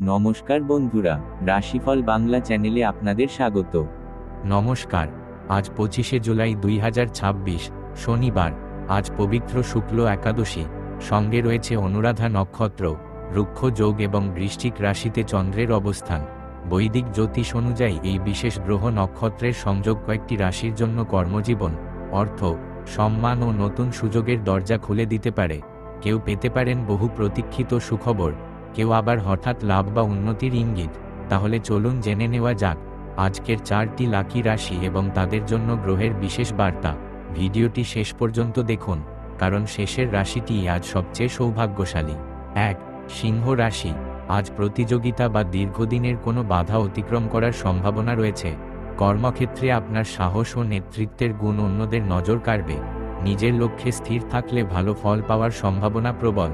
নমস্কার বন্ধুরা, রাশিফল বাংলা চ্যানেলে আপনাদের স্বাগত। নমস্কার। আজ 25শে জুলাই 2026 শনিবার। আজ পবিত্র শুক্ল একাদশী। সঙ্গে রয়েছে অনুরাধা নক্ষত্র, রুক্ষ যোগ এবং বৃশ্চিক রাশিতে চন্দ্রের অবস্থান। বৈদিক জ্যোতিষ অনুযায়ী এই বিশেষ গ্রহ নক্ষত্রের সংযোগ কয়েকটি রাশির জন্য কর্মজীবন, অর্থ, সম্মান ও নতুন সুযোগের দরজা খুলে দিতে পারে। কেউ পেতে পারেন বহু প্রতীক্ষিত সুখবর, কেউ আবার হঠাৎ লাভ বা উন্নতির ইঙ্গিত। তাহলে চলুন জেনে নেওয়া যাক আজকের 4টি লাকি রাশি এবং তাদের জন্য গ্রহের বিশেষ বার্তা। ভিডিওটি শেষ পর্যন্ত দেখুন, কারণ শেষের রাশিটি আজ সবচেয়ে সৌভাগ্যশালী। 1. সিংহ রাশি। আজ প্রতিযোগিতা বা দীর্ঘদিনের কোনো বাধা অতিক্রম করার সম্ভাবনা রয়েছে। কর্মক্ষেত্রে আপনার সাহস ও নেতৃত্বের গুণ অন্যদের নজর কাড়বে। নিজের লক্ষ্যে স্থির থাকলে ভালো ফল পাওয়ার সম্ভাবনা প্রবল।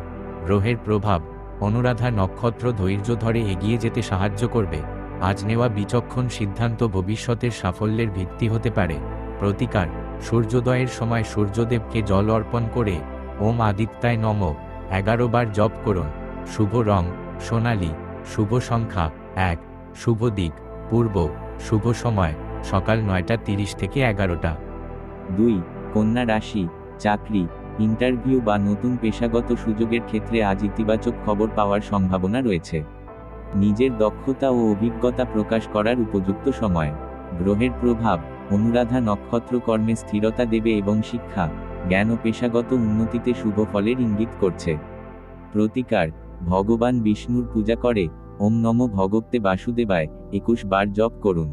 গ্রহের প্রভাব। অনুরাধা নক্ষত্র ধৈর্য ধরে এগিয়ে যেতে সাহায্য করবে। আজ নেওয়া বিচক্ষণ সিদ্ধান্ত ভবিষ্যতের সাফল্যের ভিত্তি হতে পারে। প্রতিকার। সূর্যোদয়ের সময় সূর্যদেবকে জল অর্পণ করে ওম আদিত্যায় নমঃ 11 বার জপ করুন। শুভ রং সোনালী। শুভ সংখ্যা 1। শুভ দিক পূর্ব। শুভ সময় সকাল 9:30 থেকে 11টা। 2. কন্যা রাশি। চাকরি, ইন্টারভিউ বা নতুন পেশাগত সুযোগের ক্ষেত্রে আজ ইতিবাচক খবর পাওয়ার সম্ভাবনা রয়েছে। নিজের দক্ষতা ও অভিজ্ঞতা প্রকাশ করার উপযুক্ত সময়। গ্রহের প্রভাব। অনুরাধা নক্ষত্র কর্মে স্থিরতা দেবে এবং শিক্ষা, জ্ঞান ও পেশাগত উন্নতিতে শুভ ফলের ইঙ্গিত করছে। প্রতিকার। ভগবান বিষ্ণুর পূজা করে ওম নমো ভগবতে বাসুদেবায় 21 বার জপ করুন।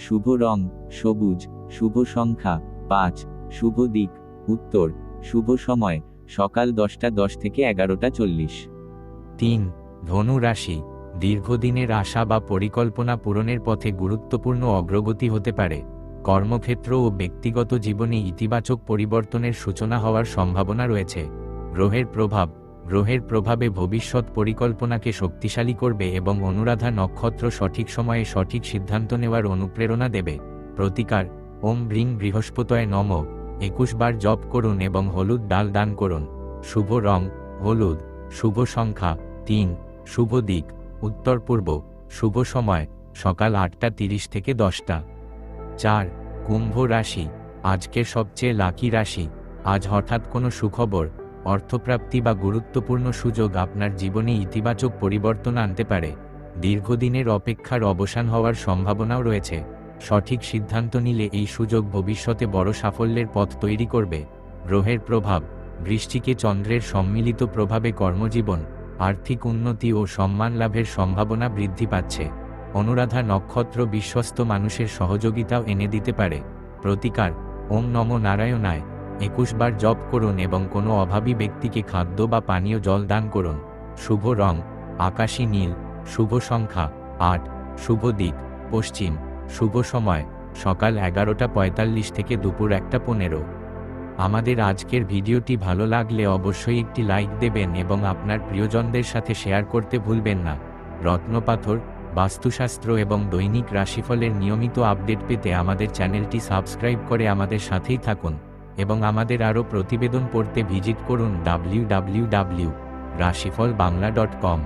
শুভ রং সবুজ। শুভ সংখ্যা 5। শুভ দিক উত্তর। শুভ সময় সকাল 10:10 থেকে 11:40। 3. ধনু রাশি। দীর্ঘদিনের আশা বা পরিকল্পনা পূরণের পথে গুরুত্বপূর্ণ অগ্রগতি হতে পারে। কর্মক্ষেত্র ও ব্যক্তিগত জীবনে ইতিবাচক পরিবর্তনের সূচনা হওয়ার সম্ভাবনা রয়েছে। গ্রহের প্রভাব। গ্রহের প্রভাবে ভবিষ্যৎ পরিকল্পনাকে শক্তিশালী করবে এবং অনুরাধা নক্ষত্র সঠিক সময়ে সঠিক সিদ্ধান্ত নেওয়ার অনুপ্রেরণা দেবে। প্রতিকার। ওম ব্রিং বৃহস্পতয়ে নমঃ 21 বার জপ করুন এবং হলুদ ডাল দান করুন। শুভ রং হলুদ। শুভ সংখ্যা 3। শুভ দিক উত্তর পূর্ব। শুভ সময় সকাল 8:30 থেকে 10টা। 4. কুম্ভ রাশি। আজকের সবচেয়ে লাকি রাশি। আজ হঠাৎ কোনো সুখবর, অর্থপ্রাপ্তি বা গুরুত্বপূর্ণ সুযোগ আপনার জীবনে ইতিবাচক পরিবর্তন আনতে পারে। দীর্ঘদিনের অপেক্ষার অবসান হওয়ার সম্ভাবনাও রয়েছে। সঠিক সিদ্ধান্ত নিলে এই সুযোগ ভবিষ্যতে বড় সাফল্যের পথ তৈরি করবে। গ্রহের প্রভাব। বৃশ্চিকে চন্দ্রের সম্মিলিত প্রভাবে কর্মজীবন, আর্থিক উন্নতি ও সম্মান লাভের সম্ভাবনা বৃদ্ধি পাচ্ছে। অনুরাধা নক্ষত্র বিশ্বস্ত মানুষের সহযোগিতাও এনে দিতে পারে। প্রতিকার। ওম নমো নারায়ণায় 21 বার জপ করুন এবং কোনো অভাবী ব্যক্তিকে খাদ্য বা পানীয় জল দান করুন। শুভ রং আকাশী নীল। শুভ সংখ্যা 8। শুভ দিক পশ্চিম। শুভ সময় সকাল 11:45 থেকে দুপুর 1:15। আমাদের আজকের ভিডিওটি ভালো লাগলে অবশ্যই একটি লাইক দেবেন এবং আপনার প্রিয়জনদের সাথে শেয়ার করতে ভুলবেন না। রত্নপাথর, বাস্তুশাস্ত্র এবং দৈনিক রাশিফলের নিয়মিত আপডেট পেতে আমাদের চ্যানেলটি সাবস্ক্রাইব করে আমাদের সাথেই থাকুন এবং আমাদের আরও প্রতিবেদন পড়তে ভিজিট করুন www.rashifalbangla.com।